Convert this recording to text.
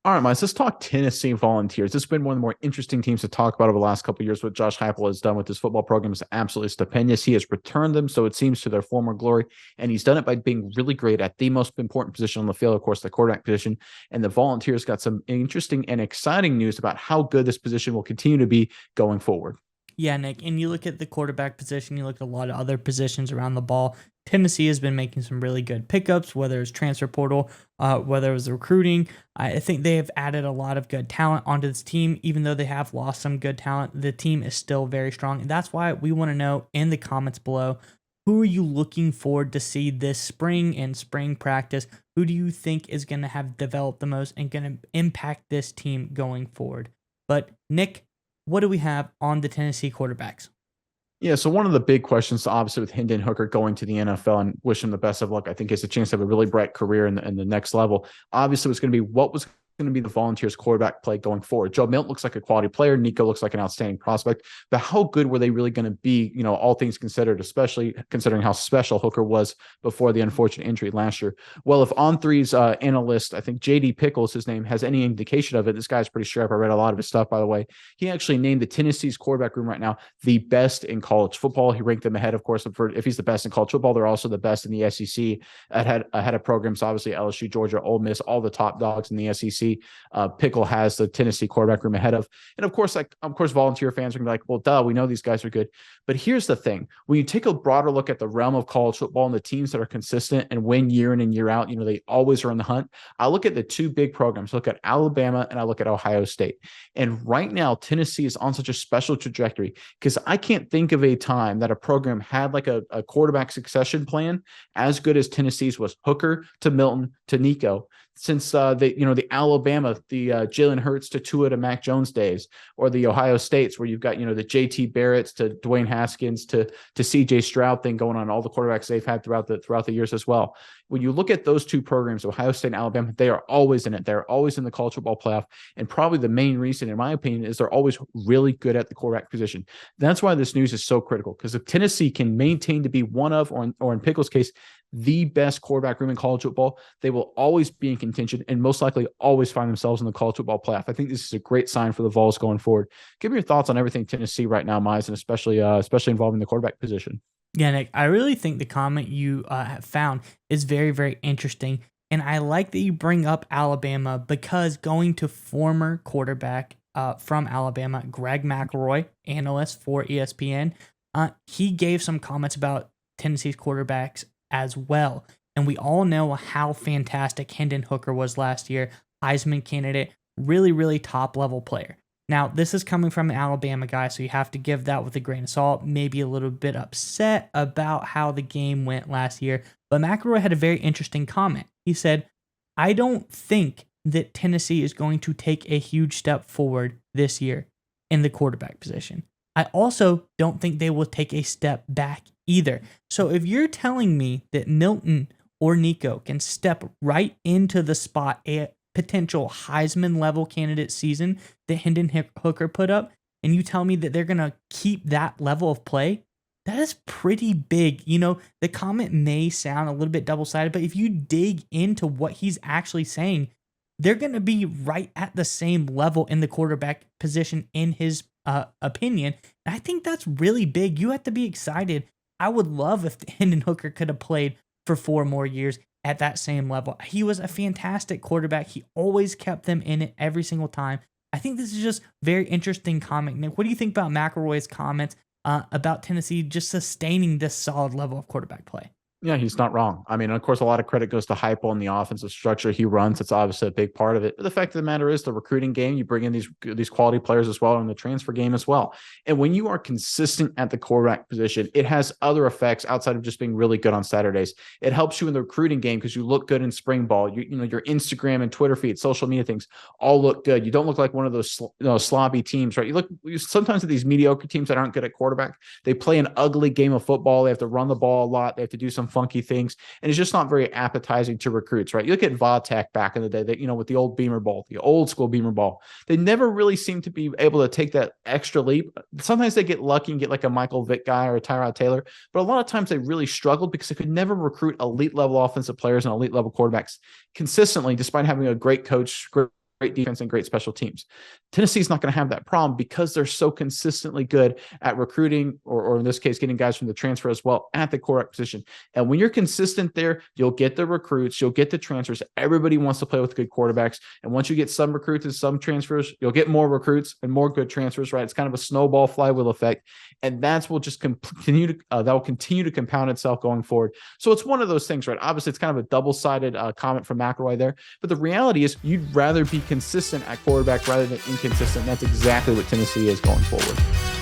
All right, Miles, let's talk Tennessee Volunteers. This has been one of the more interesting teams to talk about over the last couple of years. What Josh Heupel has done with this football program is absolutely stupendous. He has returned them, so it seems, to their former glory, and he's done it by being really great at the most important position on the field, of course, the quarterback position. And the Volunteers got some interesting and exciting news about how good this position will continue to be going forward. Yeah, Nick, and you look at the quarterback position, you look at a lot of other positions around the ball. Tennessee has been making some really good pickups, whether it's transfer portal, whether it was recruiting. I think they have added a lot of good talent onto this team. Even though they have lost some good talent, the team is still very strong. And that's why we want to know in the comments below, who are you looking forward to see this spring and spring practice? Who do you think is going to have developed the most and going to impact this team going forward? But Nick, what do we have on the Tennessee quarterbacks? Yeah, so one of the big questions, obviously, with Hendon Hooker going to the NFL, and wish him the best of luck. I think he has a chance to have a really bright career in the next level. Obviously, it's going to be what was going to be the Volunteers quarterback play going forward. Joe Milton looks like a quality player. Nico looks like an outstanding prospect. But how good were they really going to be, all things considered, especially considering how special Hooker was before the unfortunate injury last year? Well, if On3's analyst, I think JD Pickles, his name, has any indication of it, this guy's pretty sharp. I read a lot of his stuff, by the way. He actually named the Tennessee's quarterback room right now the best in college football. He ranked them ahead, of course, if he's the best in college football, they're also the best in the SEC ahead of programs, obviously LSU, Georgia, Ole Miss, all the top dogs in the SEC. Pickle has the Tennessee quarterback room ahead of. And of course, Volunteer fans are going to be like, well, duh, we know these guys are good. But here's the thing. When you take a broader look at the realm of college football and the teams that are consistent and win year in and year out, they always are in the hunt. I look at the two big programs, look at Alabama and I look at Ohio State. And right now, Tennessee is on such a special trajectory because I can't think of a time that a program had like a quarterback succession plan as good as Tennessee's was. Hooker to Milton to Nico, since the Alabama, the Jalen Hurts to Tua to Mac Jones days, or the Ohio States where you've got the JT Barretts to Dwayne Haskins to CJ Stroud thing going on, all the quarterbacks they've had throughout the years as well. When you look at those two programs, Ohio State and Alabama, they are always in it. They're always in the college football playoff, and probably the main reason, in my opinion, is they're always really good at the quarterback position. That's why this news is so critical, because if Tennessee can maintain to be one of, or in Pickle's case, the best quarterback room in college football, they will always be in contention and most likely always find themselves in the college football playoff. I think this is a great sign for the Vols going forward. Give me your thoughts on everything Tennessee right now, Mize, and especially involving the quarterback position. Yeah, Nick, I really think the comment you have found is very, very interesting. And I like that you bring up Alabama because going to former quarterback from Alabama, Greg McElroy, analyst for ESPN, he gave some comments about Tennessee's quarterbacks as well. And we all know how fantastic Hendon Hooker was last year, Heisman candidate, really, really top level player. Now, this is coming from an Alabama guy, so you have to give that with a grain of salt. Maybe a little bit upset about how the game went last year. But McElroy had a very interesting comment. He said, I don't think that Tennessee is going to take a huge step forward this year in the quarterback position. I also don't think they will take a step back either. So if you're telling me that Milton or Nico can step right into the spot a potential Heisman level candidate season that Hendon Hooker put up, and you tell me that they're going to keep that level of play, that is pretty big. The comment may sound a little bit double-sided, but if you dig into what he's actually saying, they're going to be right at the same level in the quarterback position in his opinion. And I think that's really big. You have to be excited. I would love if Hendon Hooker could have played for 4 more years at that same level. He was a fantastic quarterback. He always kept them in it every single time. I think this is just very interesting comment. Nick, what do you think about McElroy's comments about Tennessee just sustaining this solid level of quarterback play? Yeah, he's not wrong. I mean, of course, a lot of credit goes to Heupel and the offensive structure he runs. It's obviously a big part of it. But the fact of the matter is the recruiting game, you bring in these quality players as well, and the transfer game as well. And when you are consistent at the quarterback position, it has other effects outside of just being really good on Saturdays. It helps you in the recruiting game because you look good in spring ball. Your Instagram and Twitter feed, social media things all look good. You don't look like one of those sloppy teams, right? You look sometimes at these mediocre teams that aren't good at quarterback. They play an ugly game of football. They have to run the ball a lot. They have to do some funky things, and it's just not very appetizing to recruits, right? You look at Vatech back in the day, that with the old Beamer Bowl, the old school Beamer Bowl, they never really seem to be able to take that extra leap. Sometimes they get lucky and get like a Michael Vick guy or a Tyrod Taylor, but a lot of times they really struggled because they could never recruit elite level offensive players and elite level quarterbacks consistently, despite having a great coach, great great defense and great special teams. Tennessee's not going to have that problem because they're so consistently good at recruiting, or in this case, getting guys from the transfer as well at the quarterback position. And when you're consistent there, you'll get the recruits, you'll get the transfers. Everybody wants to play with good quarterbacks. And once you get some recruits and some transfers, you'll get more recruits and more good transfers, right? It's kind of a snowball flywheel effect. And that's will just continue to, that will continue to compound itself going forward. So it's one of those things, right? Obviously, it's kind of a double-sided comment from McElroy there. But the reality is you'd rather be consistent at quarterback rather than inconsistent. That's exactly what Tennessee is going forward.